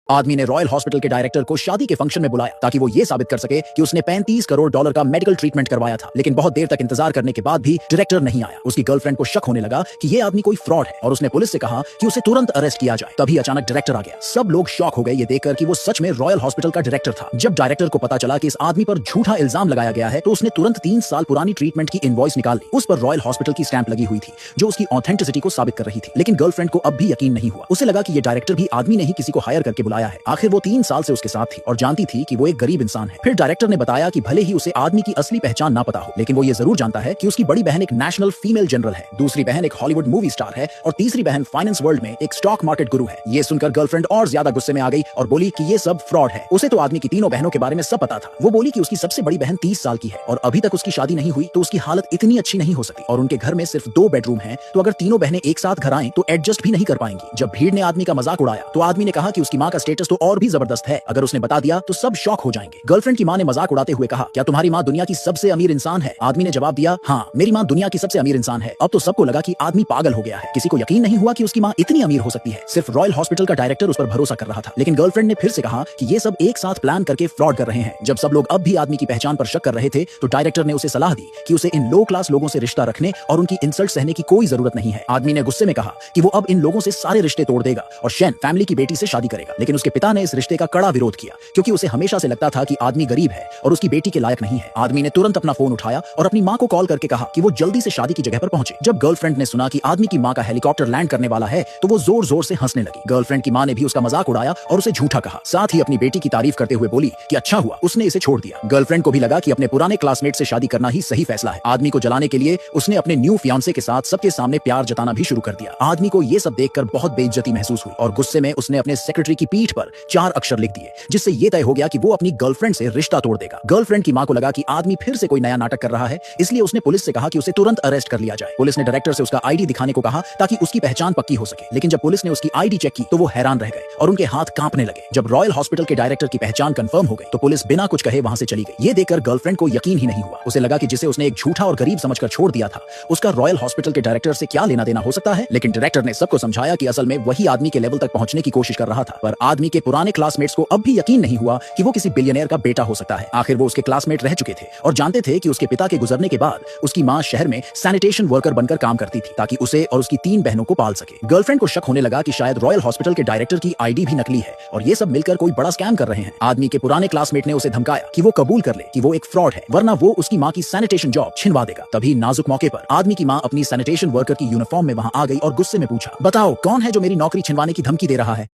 आदमी ने royal hospital के डायरेक्टर को शादी के फंक्शन में बुलाया ताकि वो ये साबित कर सके कि उसने 35 करोड़ डॉलर का मेडिकल ट्रीटमेंट करवाया था। लेकिन बहुत देर तक इंतजार करने के बाद भी डायरेक्टर नहीं आया। उसकी गर्लफ्रेंड को शक होने लगा कि ये आदमी कोई फ्रॉड है और उसने पुलिस से कहा कि उसे तुरंत अरेस्ट किया जाए। तभी अचानक डायरेक्टर आ गया। सब लोग शॉक हो गए ये देखकर कि वो सच में रॉयल हॉस्पिटल का डायरेक्टर था। जब डायरेक्टर को पता चला कि इस आदमी पर झूठा इल्जाम लगाया गया है तो उसने तुरंत 3 साल पुरानी ट्रीटमेंट की इनवॉइस निकाल ली। उस पर रॉयल हॉस्पिटल की स्टैंप लगी हुई थी जो उसकी ऑथेंटिसिटी को साबित कर रही थी। लेकिन गर्लफ्रेंड को अब भी यकीन नहीं हुआ। उसे लगा कि ये डायरेक्टर भी आदमी ने ही किसी को हायर करके बुलाया है। आखिर वो 3 साल से उसके साथ थी और जानती थी कि वो एक गरीब इंसान है। फिर डायरेक्टर ने बताया कि भले ही उसे आदमी की असली पहचान ना पता हो, लेकिन वो ये जरूर जानता है कि उसकी बड़ी बहन एक नेशनल फीमेल जनरल है, दूसरी बहन एक हॉलीवुड मूवी स्टार है और तीसरी बहन फाइनेंस वर्ल्ड में एक स्टॉक मार्केट गुरु है। ये सुनकर गर्लफ्रेंड और ज्यादा गुस्से में आ गई और बोली कि ये सब फ्रॉड है। उसे तो आदमी की तीनों बहनों के बारे में सब पता था। वो बोली कि उसकी सबसे बड़ी बहन 30 साल की है और अभी तक उसकी शादी नहीं हुई तो उसकी हालत इतनी अच्छी नहीं हो सकती और उनके घर में सिर्फ 2 बेडरूम हैं, तो अगर तीनों बहनें एक साथ घर आएं तो एडजस्ट भी नहीं कर पाएंगी। जब भीड़ ने आदमी का मजाक उड़ाया तो आदमी ने कहा कि उसकी माँ का स्टेटस तो और भी जबरदस्त है, अगर उसने बता दिया तो सब शॉक हो जाएंगे। गर्लफ्रेंड की माँ ने मजाक उड़ाते हुए कहा, क्या तुम्हारी माँ दुनिया की सबसे अमीर इंसान है? आदमी ने जवाब दिया, हाँ मेरी माँ दुनिया की सबसे अमीर इंसान है। अब तो सबको लगा कि आदमी पागल हो गया है। किसी को यकीन नहीं हुआ कि उसकी माँ इतनी अमीर हो सकती है। सिर्फ रॉयल हॉस्पिटल का डायरेक्टर उस पर भरोसा कर रहा था। लेकिन गर्लफ्रेंड ने फिर से कहा कि ये सब एक साथ प्लान करके फ्रॉड कर रहे हैं। जब सब लोग अब भी आदमी की पहचान पर शक कर रहे थे तो डायरेक्टर ने उसे सलाह दी कि उसे इन लो क्लास लोगों से रिश्ता रखने और उनकी इंसल्ट सहने की कोई जरूरत नहीं है। आदमी ने गुस्से में कहा कि वो अब इन लोगों से सारे रिश्ते तोड़ देगा और शेन फैमिली की बेटी से शादी करेगा। लेकिन उसके पिता ने इस रिश्ते का कड़ा विरोध किया क्योंकि उसे हमेशा से लगता था कि आदमी गरीब है और उसकी बेटी के लायक नहीं है। आदमी ने तुरंत अपना फोन उठाया और अपनी माँ को कॉल करके कहा कि वो जल्दी से शादी की जगह पर पहुंचे। जब गर्लफ्रेंड ने सुना कि आदमी की माँ का हेलीकॉप्टर लैंड करने वाला है तो वो जोर जोर से हंसने लगी। गर्लफ्रेंड की माँ ने भी उसका मजाक उड़ाया और उसे झूठा कहा। साथ ही अपनी बेटी की तारीफ करते हुए बोली कि अच्छा हुआ उसने इसे छोड़ दिया। गर्लफ्रेंड को भी लगा कि अपने पुराने क्लासमेट से शादी करना ही सही फैसला है। आदमी को जलाने के लिए उसने अपने न्यू फियांसे के साथ सबके सामने प्यार जताना भी शुरू कर दिया। आदमी को ये सब देखकर बहुत बेइज्जती महसूस हुई और गुस्से में उसने अपने सेक्रेटरी की पीठ पर 4 अक्षर लिख दिए जिससे ये तय हो गया कि वो अपनी गर्लफ्रेंड से रिश्ता तोड़ देगा। गर्लफ्रेंड की माँ को लगा कि आदमी फिर से कोई नया नाटक कर रहा है, इसलिए उसने पुलिस से कहा कि उसे तुरंत अरेस्ट कर लिया जाए। पुलिस ने डायरेक्टर से उसका आईडी दिखाने को कहा ताकि उसकी पहचान पक्की हो सके। लेकिन जब पुलिस ने उसकी आईडी चेक की तो वो हैरान रह गए और उनके हाथ कांपने लगे। जब रॉयल हॉस्पिटल के डायरेक्टर की पहचान कंफर्म हो गई तो पुलिस बिना कुछ कहे वहां से चली गई। ये देखकर गर्लफ्रेंड को यकीन ही नहीं हुआ। उसे लगा कि जिसे उसने एक झूठा और गरीब समझकर छोड़ दिया था उसका रॉयल हॉस्पिटल के डायरेक्टर से क्या लेना देना हो सकता है। लेकिन डायरेक्टर ने सबको समझाया कि असल में वही आदमी के लेवल तक पहुंचने की कोशिश कर रहा था। पर आदमी के पुराने क्लासमेट्स को अब भी यकीन नहीं हुआ कि वो किसी बिलियनियर का बेटा हो सकता है। आखिर वो उसके क्लासमेट रह चुके थे और जानते थे कि उसके पिता के गुजरने के बाद उसकी माँ शहर में सैनिटेशन वर्कर बनकर काम करती थी ताकि उसे और उसकी 3 बहनों को पाल सके। गर्लफ्रेंड को शक होने लगा कि शायद रॉयल हॉस्पिटल के डायरेक्टर की आईडी भी नकली है और ये सब मिलकर कोई बड़ा स्कैम कर रहे हैं। आदमी के पुराने क्लासमेट ने उसे धमकाया कि वो कबूल कर ले कि वो एक फ्रॉड है वरना वो उसकी माँ की सैनिटेशन जॉब छिनवा देगा। तभी नाजुक मौके पर आदमी की माँ अपनी सैनिटेशन वर्कर की यूनिफॉर्म में वहां आ गई और गुस्से में पूछा, बताओ कौन है जो मेरी नौकरी छिनवाने की धमकी दे रहा है?